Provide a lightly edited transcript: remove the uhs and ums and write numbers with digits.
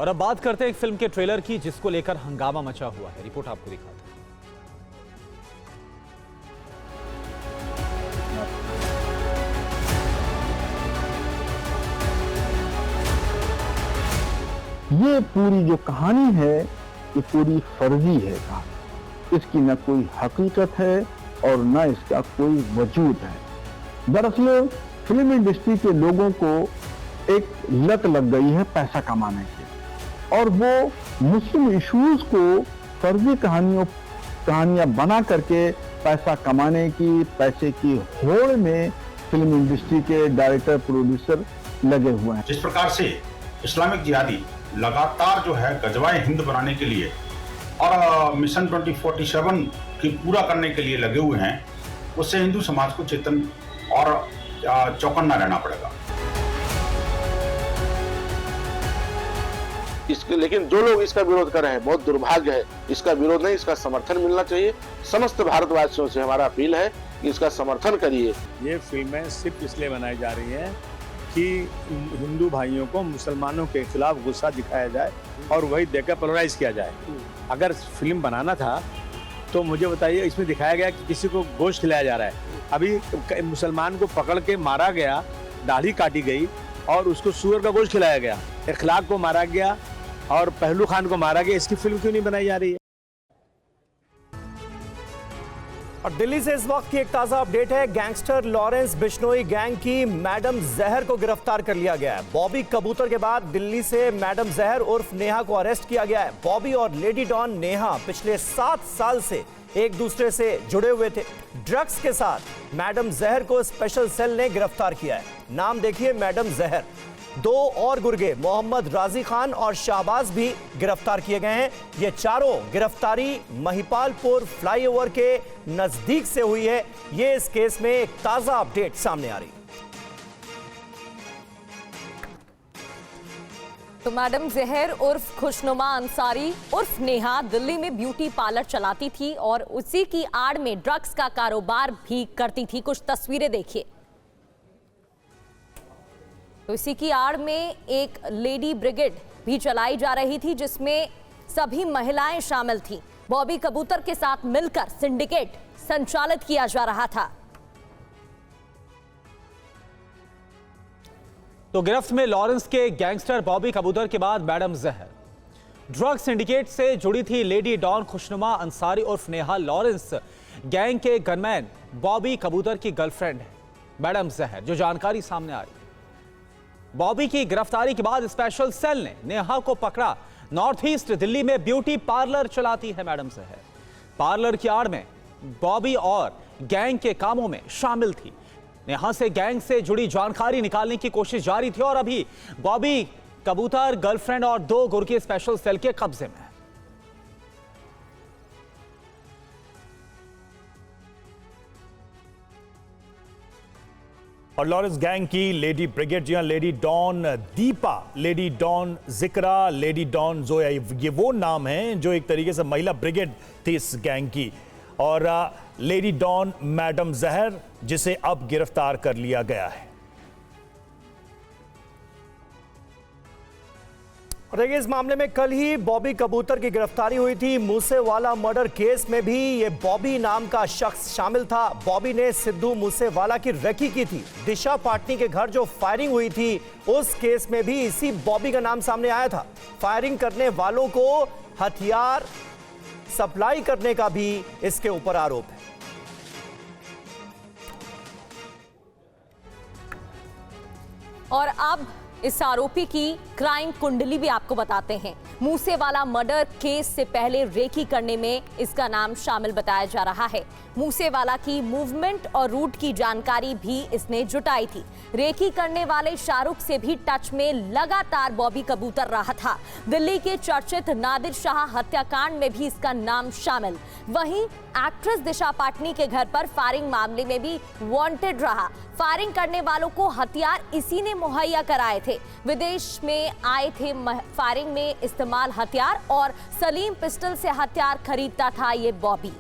और अब बात करते हैं एक फिल्म के ट्रेलर की जिसको लेकर हंगामा मचा हुआ है। रिपोर्ट आपको दिखाते हैं। ये पूरी जो कहानी है ये पूरी फर्जी है कहानी। इसकी न कोई हकीकत है और न इसका कोई वजूद है। दरअसल फिल्म इंडस्ट्री के लोगों को एक लत लग गई है पैसा कमाने की, और वो मुस्लिम इश्यूज को फर्जी कहानियां बना करके पैसा कमाने की, पैसे की होड़ में फिल्म इंडस्ट्री के डायरेक्टर प्रोड्यूसर लगे हुए हैं। जिस प्रकार से इस्लामिक जिहादी लगातार जो है गजवाए हिंद बनाने के लिए और मिशन 2047 की पूरा करने के लिए लगे हुए हैं, उससे हिंदू समाज को चेतन और चौकन्ना रहना पड़ेगा। लेकिन जो लोग इसका विरोध कर रहे हैं बहुत दुर्भाग्य है। इसका विरोध नहीं, इसका समर्थन मिलना चाहिए। समस्त भारतवासियों से हमारा अपील है कि इसका समर्थन करिए। ये फिल्में सिर्फ इसलिए बनाई जा रही हैं कि हिंदू भाइयों को मुसलमानों के खिलाफ गुस्सा दिखाया जाए और वही देकर पोलराइज किया जाए। अगर फिल्म बनाना था तो मुझे बताइए, इसमें दिखाया गया कि किसी को गोश्त खिलाया जा रहा है। अभी मुसलमान को पकड़ के मारा गया, दाढ़ी काटी गई और उसको सूअर का गोश्त खिलाया गया। इखलाक को मारा गया और पहलू खान को मारा गया। इसकी फिल्म क्यों नहीं बनाई जा रही है? और दिल्ली से इस वक्त की एक ताजा अपडेट है। गैंगस्टर लॉरेंस बिश्नोई गैंग की मैडम जहर को गिरफ्तार कर लिया गया है। बॉबी कबूतर के बाद दिल्ली से मैडम जहर उर्फ नेहा को अरेस्ट किया गया है। बॉबी और लेडी डॉन नेहा पिछले 7 साल से एक दूसरे से जुड़े हुए थे। ड्रग्स के साथ मैडम जहर को स्पेशल सेल ने गिरफ्तार किया है। नाम देखिए, मैडम जहर। 2 और गुर्गे मोहम्मद राजी खान और शाहबाज भी गिरफ्तार किए गए हैं। ये चारों गिरफ्तारी महिपालपुर फ्लाईओवर के नजदीक से हुई है। ये इस केस में एक ताजा अपडेट सामने आ रही है। तो मैडम जहर उर्फ खुशनुमा अंसारी उर्फ नेहा दिल्ली में ब्यूटी पार्लर चलाती थी और उसी की आड़ में ड्रग्स का कारोबार भी करती थी। कुछ तस्वीरें देखिए। तो इसी की आड़ में एक लेडी ब्रिगेड भी चलाई जा रही थी जिसमें सभी महिलाएं शामिल थीं। बॉबी कबूतर के साथ मिलकर सिंडिकेट संचालित किया जा रहा था। तो गिरफ्त में लॉरेंस के गैंगस्टर बॉबी कबूतर के बाद मैडम जहर। ड्रग सिंडिकेट से जुड़ी थी लेडी डॉन खुशनुमा अंसारी उर्फ नेहा। लॉरेंस गैंग के गनमैन बॉबी कबूतर की गर्लफ्रेंड है मैडम जहर, जो जानकारी सामने आ रही है। बॉबी की गिरफ्तारी के बाद स्पेशल सेल ने नेहा को पकड़ा। नॉर्थ ईस्ट दिल्ली में ब्यूटी पार्लर चलाती है मैडम जहर। पार्लर की आड़ में बॉबी और गैंग के कामों में शामिल थी। नेहा से गैंग से जुड़ी जानकारी निकालने की कोशिश जारी थी और अभी बॉबी कबूतर गर्लफ्रेंड और 2 गुर्गे स्पेशल सेल के कब्जे में है। और लॉरेंस गैंग की लेडी ब्रिगेड, जी हां, lady don Deepa, lady don Zikra, lady don Zoya, ये वो नाम हैं जो एक तरीके से महिला ब्रिगेड थी इस गैंग की। और लेडी डॉन मैडम जहर, जिसे अब गिरफ्तार कर लिया गया है। और देखिए, इस मामले में कल ही बॉबी कबूतर की गिरफ्तारी हुई थी। मूसेवाला मर्डर केस में भी ये बॉबी नाम का शख्स शामिल था। बॉबी ने सिद्धू मूसेवाला की रेकी की थी। दिशा पाटनी के घर जो फायरिंग हुई थी उस केस में भी इसी बॉबी का नाम सामने आया था। फायरिंग करने वालों को हथियार सप्लाई करने का भी इसके ऊपर आरोप है। और अब इस आरोपी की क्राइम कुंडली भी आपको बताते हैं। मूसेवाला मर्डर केस से पहले रेकी करने में इसका नाम शामिल बताया जा रहा है। मूसेवाला की मूवमेंट और रूट की जानकारी भी इसने जुटाई थी। रेकी करने वाले शाहरुख से भी टच में लगातार बॉबी कबूतर रहा था। दिल्ली के चर्चित नादिर शाह हत्याकांड में भी इसका नाम शामिल। वहीं एक्ट्रेस दिशा पाटनी के घर पर फायरिंग मामले में भी वांटेड रहा। फायरिंग करने वालों को हथियार इसी ने मुहैया कराए थे। विदेश में आए थे फायरिंग में इस्तेमाल हथियार और सलीम पिस्टल से हथियार खरीदता था ये बॉबी।